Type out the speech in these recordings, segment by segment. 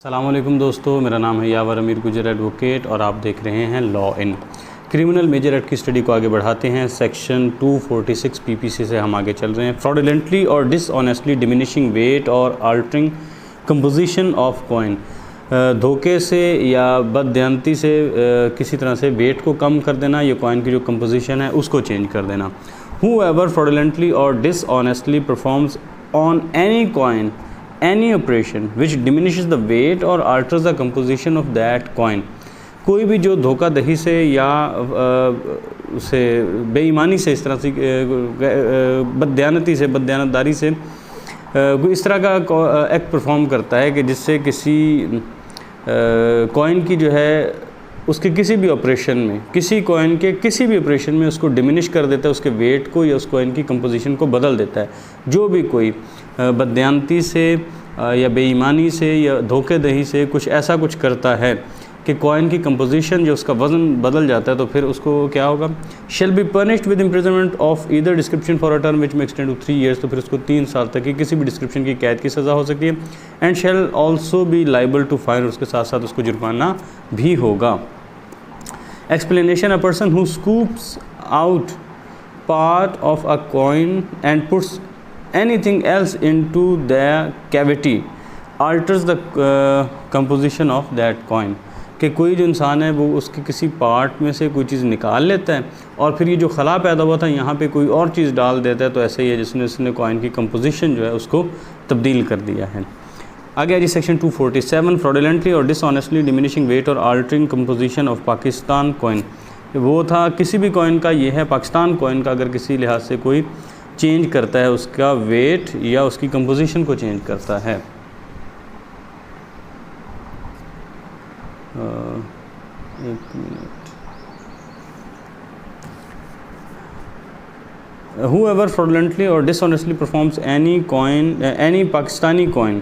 अस्सलामुअलैकुम दोस्तों, मेरा नाम है यावर अमीर गुजर एडवोकेट और आप देख रहे हैं law in criminal major act की स्टडी को आगे बढ़ाते हैं। सेक्शन 246 पीपीसी से हम आगे चल रहे हैं। फ्रॉडुलेंटली और डिसऑनेस्टली डिमिनिशिंग वेट और अल्टरिंग कंपोजिशन ऑफ कॉइन, धोखे से या बददयानती से किसी तरह से वेट को कम कर देना या कॉइन की जो कंपोजिशन है उसको चेंज कर देना। हूएवर फ्रॉडुलेंटली और dishonestly performs on any coin any operation which diminishes the weight or alters the composition of that coin, कोई भी जो धोखाधड़ी से या उसे बेईमानी से, इस तरह से बददयानतदारी से कोई इस तरह का एक्ट परफॉर्म करता है कि जिससे किसी कॉइन की जो है उसके किसी भी ऑपरेशन में, किसी कॉइन के किसी भी ऑपरेशन में उसको डिमिनिश कर देता है, उसके वेट को या उस कॉइन की कंपोजिशन को बदल देता है। जो भी कोई बददयानती से या बेईमानी से या धोखेधड़ी से कुछ करता है कि कॉइन की कंपोजिशन जो उसका वज़न बदल जाता है, तो फिर उसको क्या होगा, shall be punished with imprisonment of either description for a term which may extend to 3 years, तो फिर उसको 3 साल तक की किसी भी डिस्क्रिप्शन की कैद की सज़ा हो सकती है। And shall also be liable to fine, उसके साथ साथ उसको जुर्माना भी होगा। Explanation: A person who scoops out part of a coin and puts anything else into the cavity alters the composition of that coin, कि कोई जो इंसान है वो उसके किसी पार्ट में से कोई चीज़ निकाल लेता है और फिर ये जो खला पैदा हुआ था यहाँ पे कोई और चीज़ डाल देता है, तो ऐसे ही है जिसने उसने कॉइन की कंपोजिशन जो है उसको तब्दील कर दिया है। आगे जी सेक्शन 247 फ्रॉडुलेंटली और डिसऑनेस्टली डिमिनिशिंग वेट और altering composition of Pakistan coin, वो था किसी भी कॉइन का, ये है पाकिस्तान कॉइन का, अगर किसी लिहाज से कोई चेंज करता है, उसका वेट या उसकी कंपोजिशन को चेंज करता है। एक minute. Whoever fraudulently or dishonestly performs any Pakistani coin,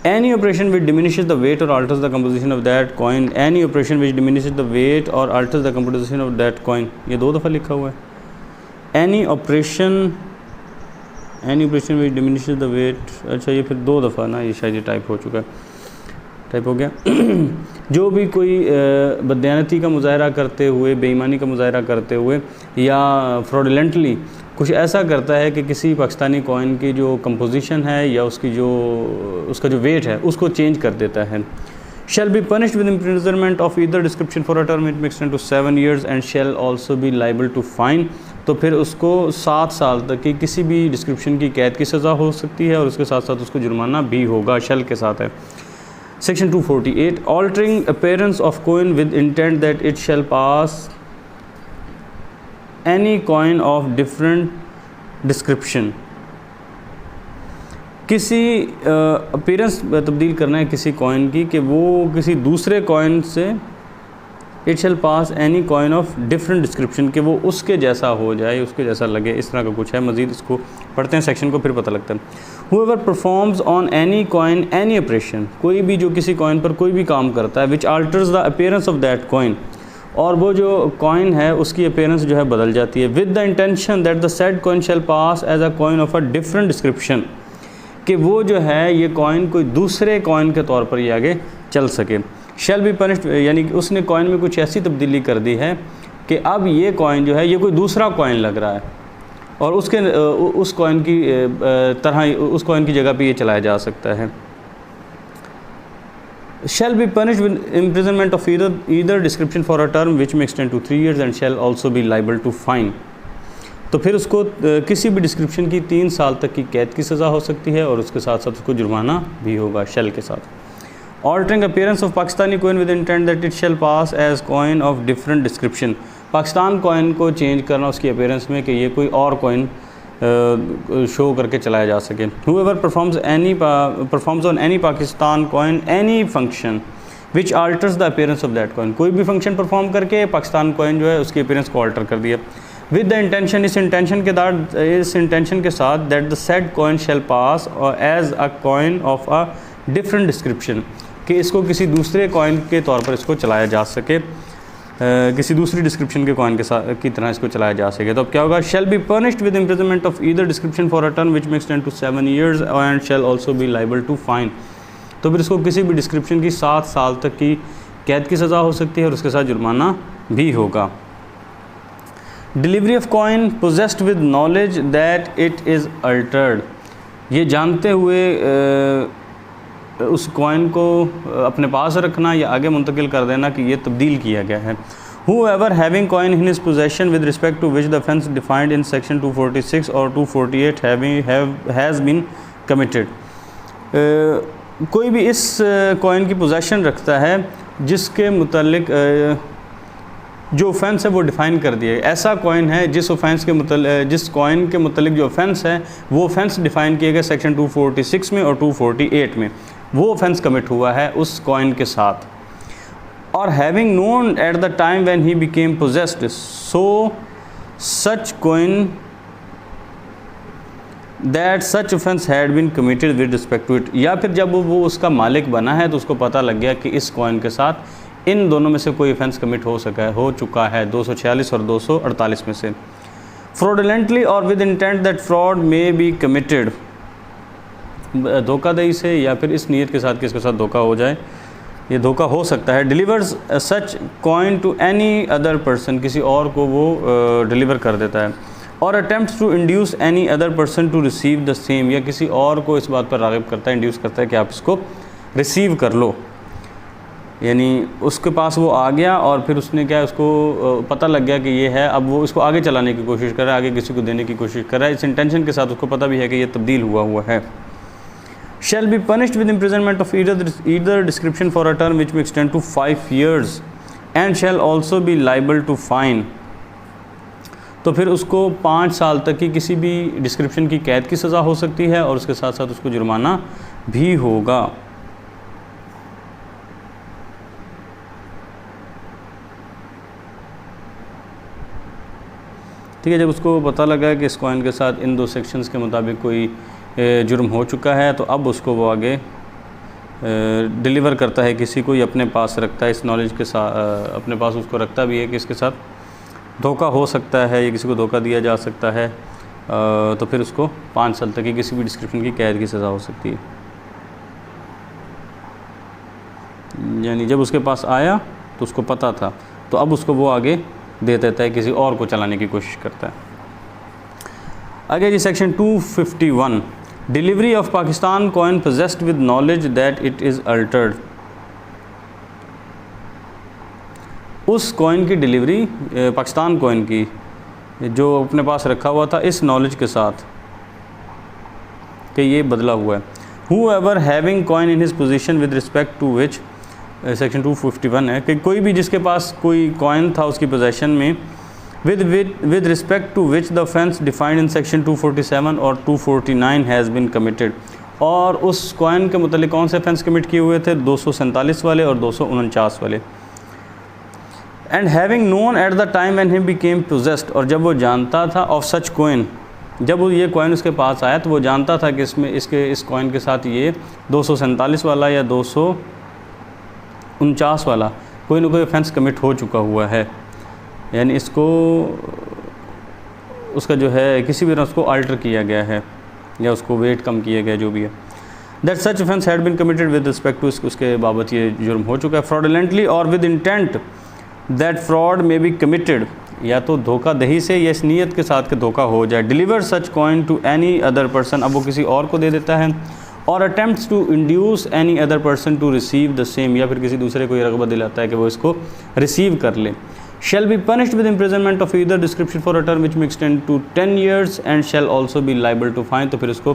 any operation which diminishes the weight or alters the composition of that coin, any operation which diminishes the weight or alters the composition of that coin, ये 2 दफ़ा लिखा हुआ है। any operation which diminishes the weight, अच्छा ये फिर 2 दफ़ा ना, ये शायद ये टाइप हो चुका है, टाइप हो गया। जो भी कोई बददयानती का मुजाहरा करते हुए, बेईमानी का मुजाहरा करते हुए या फ्रॉडुलेंटली कुछ ऐसा करता है कि किसी पाकिस्तानी कॉइन की जो कंपोजिशन है या उसका जो वेट है उसको चेंज कर देता है। Shall be punished with imprisonment of either description for a term which may extend to 7 years and shall also be liable to fine, तो फिर उसको 7 साल तक की किसी भी डिस्क्रिप्शन की कैद की सज़ा हो सकती है और उसके साथ साथ उसको जुर्माना भी होगा, शैल के साथ है। Section 248 altering appearance of coin with intent that it shall pass any coin of different description, किसी अपीयरेंस तब्दील करना है किसी कॉइन की कि वो किसी दूसरे कॉइन से, it shall pass any coin of different description, कि वो उसके जैसा हो जाए, उसके जैसा लगे, इस तरह का कुछ है। मज़ीद इसको पढ़ते हैं सेक्शन को, फिर पता लगता है। Whoever performs on any coin any operation, कोई भी जो किसी कॉइन पर कोई भी काम करता है, which alters the appearance of that coin, और वो जो कॉइन है उसकी अपीयरेंस जो है बदल जाती है, with the intention that the said coin shall pass as a coin of a different description, कि वो जो है ये कॉइन कोई दूसरे कॉइन के तौर पर ये आगे चल सके। शैल बी पनिश्ड, यानी कि उसने कॉइन में कुछ ऐसी तब्दीली कर दी है कि अब ये कॉइन जो है ये कोई दूसरा कॉइन लग रहा है और उस कॉइन की तरह उस कॉइन की जगह पे ये चलाया जा सकता है। shall be punished with imprisonment of either description for a term which may extend to 3 years and shall also be liable to fine, तो फिर उसको किसी भी डिस्क्रिप्शन की 3 साल तक की कैद की सज़ा हो सकती है और उसके साथ साथ उसको जुर्माना भी होगा, शेल के साथ। Altering appearance of Pakistani coin with intent that it shall pass as coin of different description, Pakistan coin को चेंज करना उसकी अपीयरेंस में कि ये कोई और कॉइन शो करके चलाया जा सके। Whoever performs on any Pakistan coin any function which alters the appearance of that coin, कोई भी फंक्शन परफॉर्म करके पाकिस्तान कॉइन जो है उसकी अपीयरेंस को अल्टर कर दिया, विद द इंटेंशन, इस इंटेंशन के साथ that the said coin shall pass as a coin of a different description, कि इसको किसी दूसरे कॉइन के तौर पर इसको चलाया जा सके, किसी दूसरी डिस्क्रिप्शन के कॉइन के साथ की तरह इसको चलाया जा सके। तो अब क्या होगा, shall be punished with imprisonment of either description for a term which may extend to 7 years and shall also be liable to fine, तो फिर इसको किसी भी डिस्क्रिप्शन की 7 साल तक की कैद की सज़ा हो सकती है और उसके साथ जुर्माना भी होगा। Delivery of coin possessed with knowledge that it is Altered, ये जानते हुए उस कॉइन को अपने पास रखना या आगे मुंतकिल कर देना कि ये तब्दील किया गया है। Whoever having coin in his possession with respect to which the offence defined in section 246 or 248 has been committed, कोई भी इस कॉइन की पोजेशन रखता है जिसके मुतल्लिक जो ऑफेंस है वो डिफ़ाइन कर दिया है। ऐसा कॉइन है जिस ऑफेंस के जिस कॉइन के मुतल्लिक जो ऑफेंस है वो ऑफेंस डिफ़ाइन किए गए सेक्शन 246 में और 248 में, वो ऑफेंस कमिट हुआ है उस कॉइन के साथ। और having known at the time when he became possessed, so such coin that such offense had been committed with respect to it, या फिर जब वो उसका मालिक बना है तो उसको पता लग गया कि इस कॉइन के साथ इन दोनों में से कोई ऑफेंस कमिट हो चुका है 246 और 248 में से। fraudulently or with intent that fraud may be committed, धोखाधड़ी से या फिर इस नीयत के साथ कि इसके साथ धोखा हो जाए, ये धोखा हो सकता है। Delivers such coin to any other person, किसी और को वो डिलीवर कर देता है। और attempts to induce any other person to receive the same, या किसी और को इस बात पर राग़िब करता है, इंड्यूस करता है कि आप इसको रिसीव कर लो। यानी उसके पास वो आ गया और फिर उसने क्या, उसको पता लग गया कि ये है, अब वो इसको आगे चलाने की कोशिश कर रहा है, आगे किसी को देने की कोशिश कर रहा है, इस इंटेंशन के साथ उसको पता भी है कि ये तब्दील हुआ है। shall be punished with imprisonment of either description for a term which may extend to 5 years and shall also be liable to fine, तो फिर उसको 5 साल तक की किसी भी डिस्क्रिप्शन की कैद की सज़ा हो सकती है और उसके साथ साथ उसको जुर्माना भी होगा। ठीक है, जब उसको पता लगा कि इस कॉइन के साथ इन 2 सेक्शंस के मुताबिक कोई जुर्म हो चुका है तो अब उसको वो आगे डिलीवर करता है किसी को, या अपने पास रखता है इस नॉलेज के साथ, अपने पास उसको रखता भी है कि इसके साथ धोखा हो सकता है या किसी को धोखा दिया जा सकता है, तो फिर उसको 5 साल तक की किसी भी डिस्क्रिप्शन की कैद की सज़ा हो सकती है। यानी जब उसके पास आया तो उसको पता था, तो अब उसको वो आगे दे देता है, किसी और को चलाने की कोशिश करता है। आगे जी section 251, delivery of Pakistan coin possessed with knowledge that it is altered, उस कॉइन की डिलीवरी पाकिस्तान कॉइन की जो अपने पास रखा हुआ था इस नॉलेज के साथ कि ये बदला हुआ है। whoever having coin in his possession with respect to which section 251 है कि कोई भी जिसके पास कोई कॉइन था उसकी पोजेशन में with respect to which the offence defined in section 247 और 249 has been committed, और उस कॉइन के मुतालिक कौन से ऑफेंस कमिट किए हुए थे, 247 वाले और 249 वाले। And having known at the time when he became possessed, और जब वो जानता था ऑफ सच कॉइन, जब वो ये कॉइन उसके पास आया तो वो जानता था कि इस कॉइन के साथ ये 247 वाला या 249 वाला कोई ना कोई ऑफेंस कमिट हो चुका हुआ है, यानी इसको उसका जो है किसी भी तरह उसको अल्टर किया गया है या उसको वेट कम किया गया जो भी है। That such offence had been committed with respect to, उसके बाबत ये जुर्म हो चुका है। फ्रॉडुलेंटली और with intent that fraud may be committed, या तो धोखाधड़ी से या इस नीयत के साथ कि धोखा हो जाए। Deliver such coin to any other person, अब वो किसी और को दे देता है। और attempts to induce any other person to receive the same, या फिर किसी दूसरे को ये रग़बत दिलाता है कि वो इसको रिसीव कर ले। shall be punished with imprisonment of either description for a term which may extend to 10 years and shall also be liable to fine, तो फिर उसको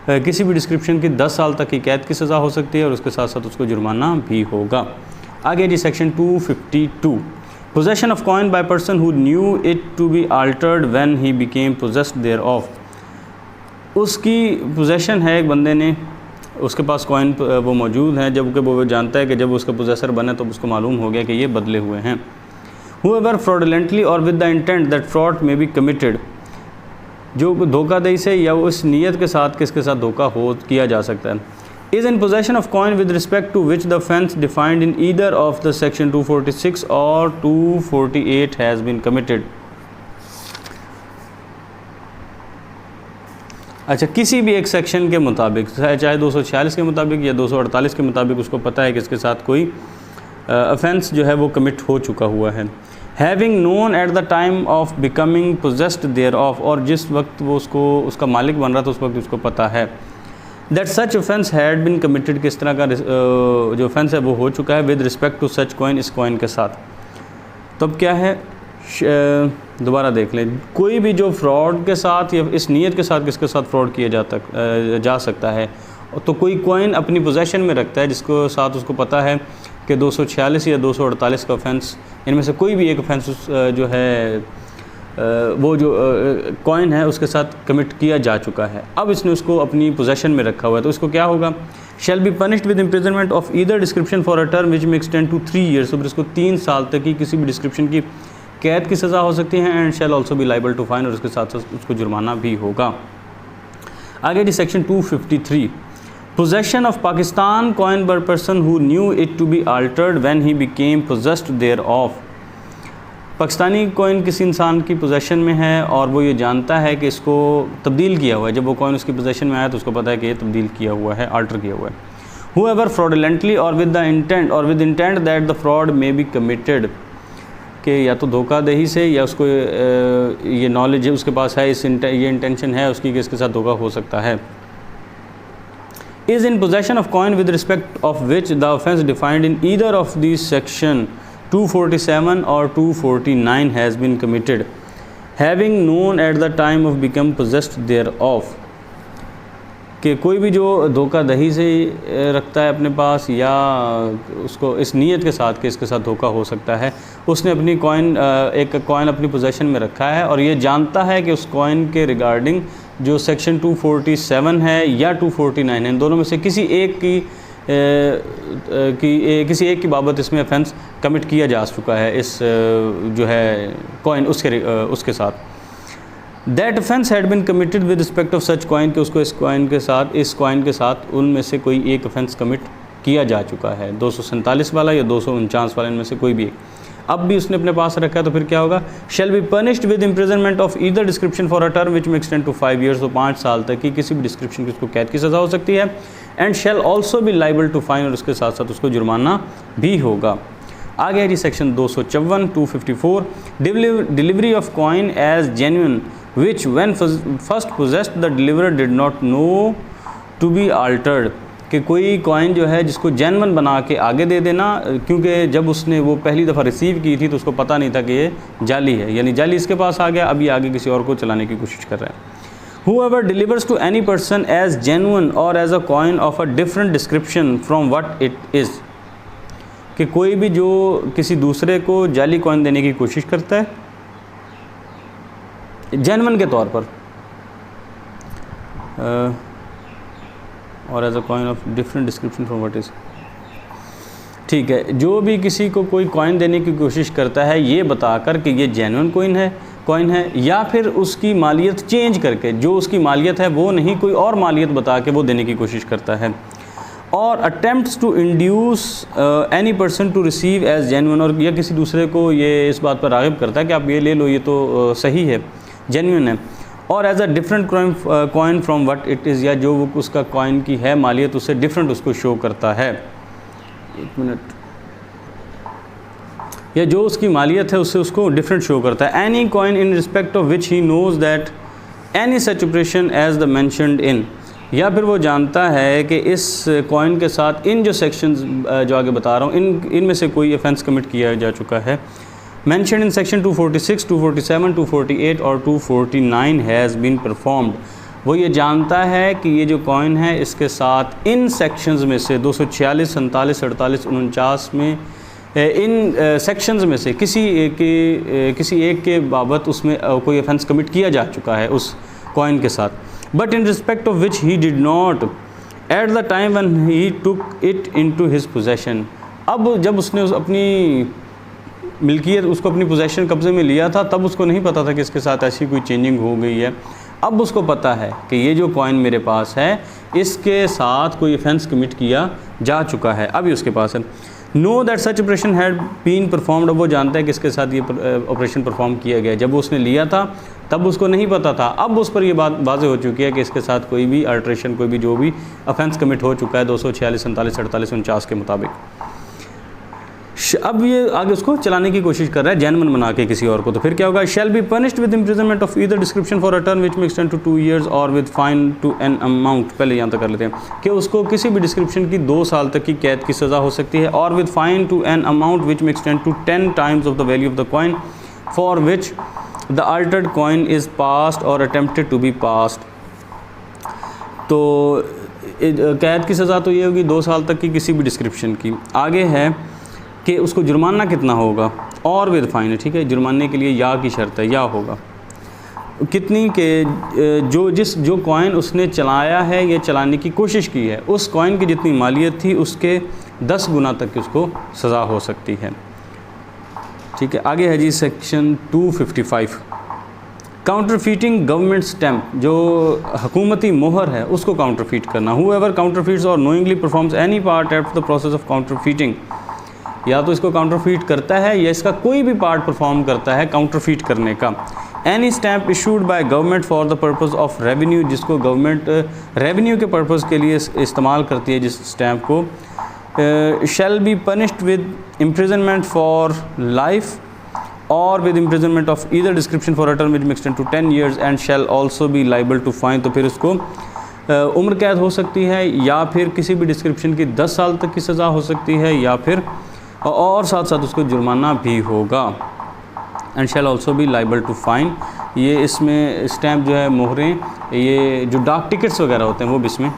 किसी भी डिस्क्रिप्शन की 10 साल तक की कैद की सज़ा हो सकती है और उसके साथ साथ उसको जुर्माना भी होगा। आगे जी section 252, possession of coin by person who knew it to be altered when he became possessed thereof, उसकी पोजेशन है एक बंदे ने, उसके पास कॉइन वो मौजूद हैं, जबकि वो जानता है कि जब उसका पोजेसर बने तो उसको मालूम हो गया कि ये बदले हुए हैं। Whoever fraudulently or with the intent that fraud may be committed, जो धोखाधड़ी से या उस नीयत के साथ किसके साथ धोखा हो किया जा सकता है, is in possession of coin with respect to which the offence defined in either of the section 246 or 248 has been committed, अच्छा, किसी भी एक सेक्शन के मुताबिक, चाहे 246 के मुताबिक या 248 के मुताबिक, उसको पता है कि इसके साथ कोई ऑफेंस जो है वो कमिट हो चुका हुआ है। Having known at the time of becoming possessed thereof, और जिस वक्त वो उसका मालिक बन रहा था उस वक्त उसको पता है that such offence had been committed, किस तरह का जो ऑफेंस है वो हो चुका है with respect to such coin, इस कॉइन के साथ। तो अब क्या है, दोबारा देख लें, कोई भी जो फ्रॉड के साथ या इस नीयत के साथ किसके साथ फ्रॉड किया जा सकता है, तो कोई कॉइन अपनी पोजेशन में रखता है जिसको साथ उसको पता है कि 246 या 248 का ऑफेंस, इनमें से कोई भी एक ऑफेंस जो है वो जो कॉइन है उसके साथ कमिट किया जा चुका है। अब इसने उसको अपनी पोजेशन में रखा हुआ है, तो इसको क्या होगा, shall be punished with imprisonment of either description for a term which may extend to 3 years, तो फिर इसको 3 साल तक की किसी भी डिस्क्रिप्शन की कैद की सज़ा हो सकती है। And shall also be liable to fine, और उसके साथ साथ उसको जुर्माना भी होगा। आगे जी section 253, possession of Pakistan coin by person who knew it to be altered when he became possessed thereof. Pakistani coin किसी इंसान की पोजेशन में है और वो ये जानता है कि इसको तब्दील किया हुआ है, जब वो कॉइन उसकी पोजेशन में आया तो उसको पता है कि ये तब्दील किया हुआ है, अल्टर किया हुआ है। whoever fraudulently or with the intent that the fraud may be committed, कि या तो धोखाधड़ी से या उसको ये नॉलेज है उसके पास है, ये इंटेंशन है उसकी कि इसके साथ धोखा हो सकता है। is in possession of coin with respect of which the offence defined in either of these section 247 or 249 has been committed, having known at the time of become possessed thereof, कि कोई भी जो धोखाधड़ी से रखता है अपने पास या उसको इस नीयत के साथ कि इसके साथ धोखा हो सकता है, उसने अपनी एक कॉइन अपनी पोजेशन में रखा है और ये जानता है कि उस कॉइन के रिगार्डिंग जो सेक्शन 247 है या 249 है, इन दोनों में से किसी एक की बाबत इसमें ऑफेंस कमिट किया जा चुका है इस जो है कॉइन उसके साथ। That offence had been committed with respect of such coin, कि उसको इस कॉइन के साथ उनमें से कोई एक ऑफेंस कमिट किया जा चुका है, 247 वाला या 249 वाला, इनमें से कोई भी एक। अब भी उसने अपने पास रखा है तो फिर क्या होगा, shall be punished with imprisonment of either description for a term which may extend to 5 years, तो 5 साल तक की किसी भी डिस्क्रिप्शन की उसको कैद की सज़ा हो सकती है। And shall also be liable to fine, और उसके साथ साथ उसको जुर्माना भी होगा। आगे है जी section 254 254, delivery of coin as genuine which when first possessed the deliverer did not know to be altered, कि कोई कॉइन जो है जिसको जेन्युइन बना के आगे दे देना, क्योंकि जब उसने वो पहली दफ़ा रिसीव की थी तो उसको पता नहीं था कि ये जाली है, यानी जाली इसके पास आ गया, अभी आगे किसी और को चलाने की कोशिश कर रहा है। whoever delivers to any person as genuine or as a coin of a different description from what it is, कि कोई भी जो किसी दूसरे को जाली कॉइन देने की कोशिश करता है जेन्युइन के तौर पर, और as a coin of different description from what is, ठीक है, जो भी किसी को कोई कॉइन देने की कोशिश करता है ये बताकर कि ये जेन्युइन कॉइन है या फिर उसकी मालियत चेंज करके, जो उसकी मालियत है वो नहीं कोई और मालियत बता के वो देने की कोशिश करता है, और attempts to induce any person to receive as genuine, और या किसी दूसरे को ये इस बात पर राग़िब करता है कि आप ये ले लो, ये तो सही है, जेन्युइन है, और as a different coin from what it is, या जो उसका कॉइन की है मालियत उससे डिफरेंट उसको शो करता है, एक मिनट, या जो उसकी मालियत है उससे उसको डिफरेंट शो करता है। Any coin in respect of which he knows that any such operation as the mentioned in, या फिर वो जानता है कि इस कॉइन के साथ इन जो सेक्शंस जो आगे बता रहा हूँ इनमें से कोई ऑफेंस कमिट किया जा चुका है। Mentioned in section 246, 247, 248 और 249 has been performed, वो ये जानता है कि ये जो कॉइन है इसके साथ इन सेक्शंस में से 246, 47, 48, 49 में इन सेक्शंस में से किसी एक के बाबत उसमें कोई ऑफेंस कमिट किया जा चुका है उस कॉइन के साथ, but in respect of which he did not at the time when he took it into his possession. अब जब उसने अपनी मिल्कियत उसको अपनी पोजेशन कब्ज़े में लिया था तब उसको नहीं पता था कि इसके साथ ऐसी कोई चेंजिंग हो गई है। अब उसको पता है कि ये जो कॉइन मेरे पास है इसके साथ कोई ऑफेंस कमिट किया जा चुका है, अभी उसके पास है। Know that such operation had been performed, अब वो जानता है कि इसके साथ ये ऑपरेशन परफॉर्म किया गया। जब वो उसने लिया था तब उसको नहीं पता था, अब उस पर ये बात वाज़ेह हो चुकी है कि इसके साथ कोई भी अल्ट्रेशन, कोई भी जो भी ऑफेंस कमिट हो चुका है 246, 47, 48, 49 के मुताबिक। अब ये आगे उसको चलाने की कोशिश कर रहा है जेन्युइन बना के किसी और को, तो फिर क्या होगा, shall be punished with imprisonment of either description for a term which may extend to 2 years और with fine to an amount. पहले यहाँ तक कर लेते हैं कि उसको किसी भी डिस्क्रिप्शन की 2 साल तक की कैद की सज़ा हो सकती है, और with fine to an amount which may extend to 10 times of the value of the coin for which the altered coin is passed or attempted to be passed. तो कैद की सज़ा तो ये होगी 2 साल तक की किसी भी डिस्क्रिप्शन की। आगे है कि उसको जुर्माना कितना होगा, और विद फाइन है, ठीक है, जुर्माने के लिए या की शर्त है, या होगा कितनी के जो कॉइन उसने चलाया है या चलाने की कोशिश की है, उस कॉइन की जितनी मालियत थी उसके 10 गुना तक की उसको सज़ा हो सकती है। ठीक है, आगे है जी सेक्शन 255, काउंटरफीटिंग गवर्नमेंट स्टैम्प, जो हुकूमती मोहर है उसको काउंटरफीट करना। Whoever counterfeits or knowingly performs any part of the process of counterfeiting, या तो इसको काउंटरफीट करता है या इसका कोई भी पार्ट परफॉर्म करता है काउंटरफीट करने का। Any stamp issued by government for the purpose of revenue, जिसको गवर्नमेंट रेवेन्यू के पर्पस के लिए इस्तेमाल करती है जिस स्टैम्प को, shall be punished with imprisonment for life or with imprisonment of either description for a term which may extend to 10 years and shall also be liable to fine. तो फिर उसको उम्र कैद हो सकती है, या फिर किसी भी डिस्क्रिप्शन की 10 साल तक की सज़ा हो सकती है, या फिर और साथ साथ उसको जुर्माना भी होगा। And shall also be liable to fine, ये इसमें स्टैम्प जो है, मोहरें, ये जो डाक टिकट्स वगैरह होते हैं वो भी इसमें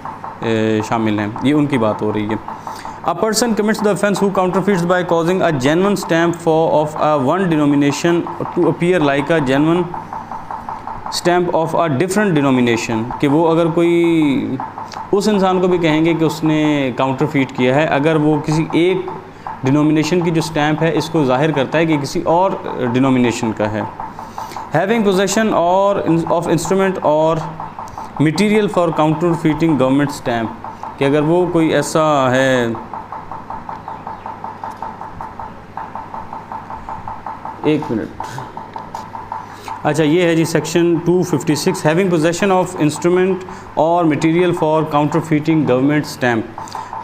शामिल हैं, ये उनकी बात हो रही है। A person commits the offence who counterfeits by causing a genuine stamp for of a one denomination to appear like a genuine stamp of a different denomination, कि वो अगर कोई उस इंसान को भी कहेंगे कि उसने काउंटरफीट किया है अगर वो किसी एक डिनोमिनेशन की जो स्टैम्प है इसको जाहिर करता है कि किसी और डिनोमिनेशन का है। हैविंग पोजेशन और of instrument or material for counterfeiting government stamp, कि अगर वो कोई ऐसा है, एक मिनट, अच्छा ये है जी section 256, having possession of instrument or material for counterfeiting government stamp,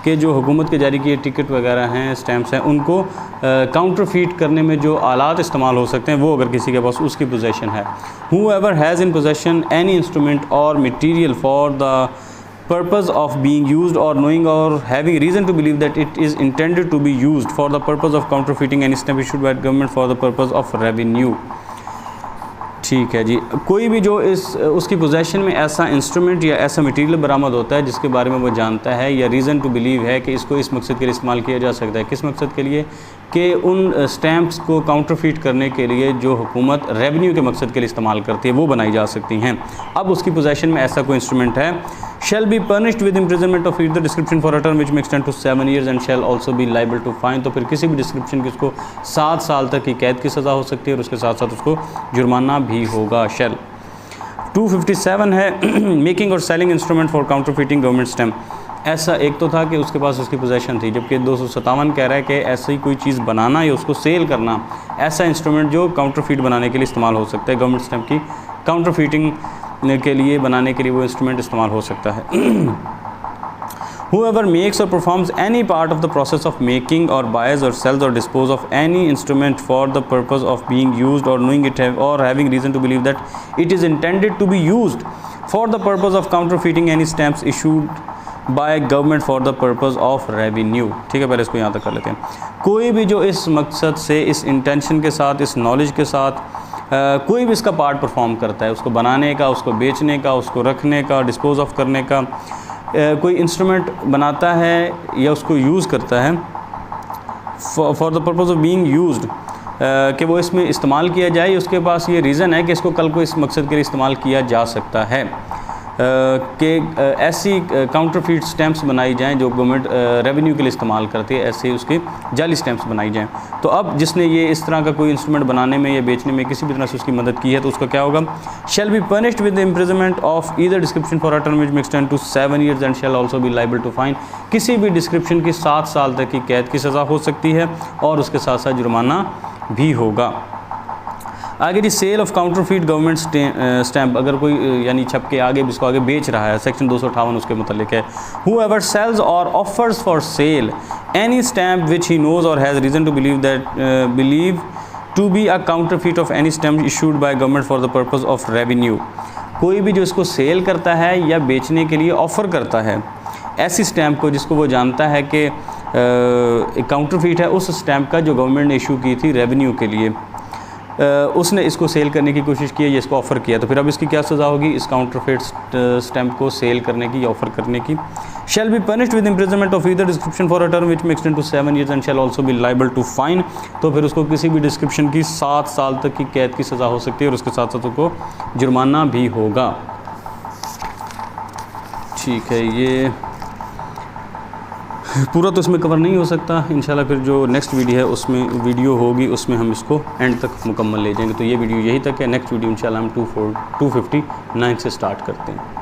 के जो हुकूमत के जारी किए टिकट वगैरह हैं, स्टैम्प्स हैं, उनको काउंटरफीट करने में जो आलात इस्तेमाल हो सकते हैं वो अगर किसी के पास उसकी पोजेशन है। Whoever has in possession any instrument or material for the purpose of being used or knowing or having reason to believe that it is intended to be used for the purpose of counterfeiting any stamp issued by government for the purpose of revenue। ठीक है जी, कोई भी जो उसकी possession में ऐसा instrument या ऐसा मटेरियल बरामद होता है जिसके बारे में वो जानता है या रीज़न टू बिलीव है कि इसको इस मकसद के लिए इस्तेमाल किया जा सकता है। किस मकसद के लिए? कि उन स्टैम्प्स को काउंटरफीट करने के लिए जो हुकूमत रेवेन्यू के मकसद के लिए इस्तेमाल करती है वो बनाई जा सकती हैं। अब उसकी पोजेशन में ऐसा कोई इंस्ट्रूमेंट है, shall be punished with imprisonment of either description for a term which may extend to 7 years and shall also be liable to fine. तो फिर किसी भी डिस्क्रिप्शन की उसको 7 साल तक की कैद की सज़ा हो सकती है और उसके साथ साथ उसको जुर्माना भी होगा। शैल 257 है मेकिंग और selling instrument for counterfeiting government stamp. ऐसा एक तो था कि उसके पास उसकी पोजेशन थी, जबकि 257 कह रहा है कि ऐसी कोई चीज़ बनाना या उसको सेल करना, ऐसा इंस्ट्रूमेंट जो काउंटरफीट बनाने के लिए इस्तेमाल हो सकता है, गवर्नमेंट स्टैम्प की काउंटरफीटिंग के लिए बनाने के लिए वो इंस्ट्रूमेंट इस्तेमाल हो सकता है। Whoever makes or performs any part of the process of making or buys or sells or dispose of any instrument for the purpose of being used or knowing it or having reason to believe that it is intended to be used for the purpose of counterfeiting any stamps issued by government for the purpose of revenue। ठीक है, पहले इसको यहाँ तक कर लेते हैं। कोई भी जो इस मकसद से, इस इंटेंशन के साथ, इस नॉलेज के साथ कोई भी इसका पार्ट परफॉर्म करता है, उसको बनाने का, उसको बेचने का, उसको रखने का, डिस्पोज ऑफ करने का, कोई इंस्ट्रूमेंट बनाता है या उसको यूज़ करता है for the purpose of being used, कि वो इसमें इस्तेमाल किया जाए, उसके पास ये रीज़न है कि इसको कल को इस मकसद के लिए इस्तेमाल किया जा सकता है। कि ऐसी काउंटरफीट स्टैम्प्स बनाई जाएं जो गवर्नमेंट रेवेन्यू के लिए इस्तेमाल करती है, ऐसे उसके जाली स्टैम्प्स बनाई जाएं। तो अब जिसने ये इस तरह का कोई इंस्ट्रूमेंट बनाने में या बेचने में किसी भी तरह से उसकी मदद की है तो उसका क्या होगा, shall be punished with imprisonment of either description for a term which may extend to 7 years and shall also be liable to fine. किसी भी डिस्क्रिप्शन की 7 साल तक की कैद की सज़ा हो सकती है और उसके साथ साथ जुर्माना भी होगा। आगे जी, sale of counterfeit government stamp, अगर कोई यानी छप के आगे इसको आगे बेच रहा है, सेक्शन 258 उसके मुतालिक है। Whoever sells or offers for sale any stamp which he knows or has reason to believe to be a counterfeit of any stamp issued by government for the purpose of revenue। कोई भी जो इसको cell करता है या बेचने के लिए ऑफ़र करता है ऐसी स्टैम्प को जिसको वो जानता है कि काउंटरफीट है, उस स्टैम्प का जो गवर्नमेंट ने इशू की थी रेवेन्यू के लिए, उसने इसको सेल करने की कोशिश की है या इसको ऑफ़र किया, तो फिर अब इसकी क्या सज़ा होगी, इस काउंटरफीट स्टैम्प को सेल करने की या ऑफ़र करने की। Shall be punished with imprisonment of either description for a term which may extend to 7 years and shall also be liable to fine. तो फिर उसको किसी भी डिस्क्रिप्शन की 7 साल तक की कैद की सज़ा हो सकती है और उसके साथ साथ उसको जुर्माना भी होगा। ठीक है, ये पूरा तो इसमें कवर नहीं हो सकता, इंशाल्लाह फिर जो नेक्स्ट वीडियो होगी उसमें हम इसको एंड तक मुकम्मल ले जाएंगे। तो ये वीडियो यही तक है, नेक्स्ट वीडियो इंशाल्लाह हम 259 से स्टार्ट करते हैं।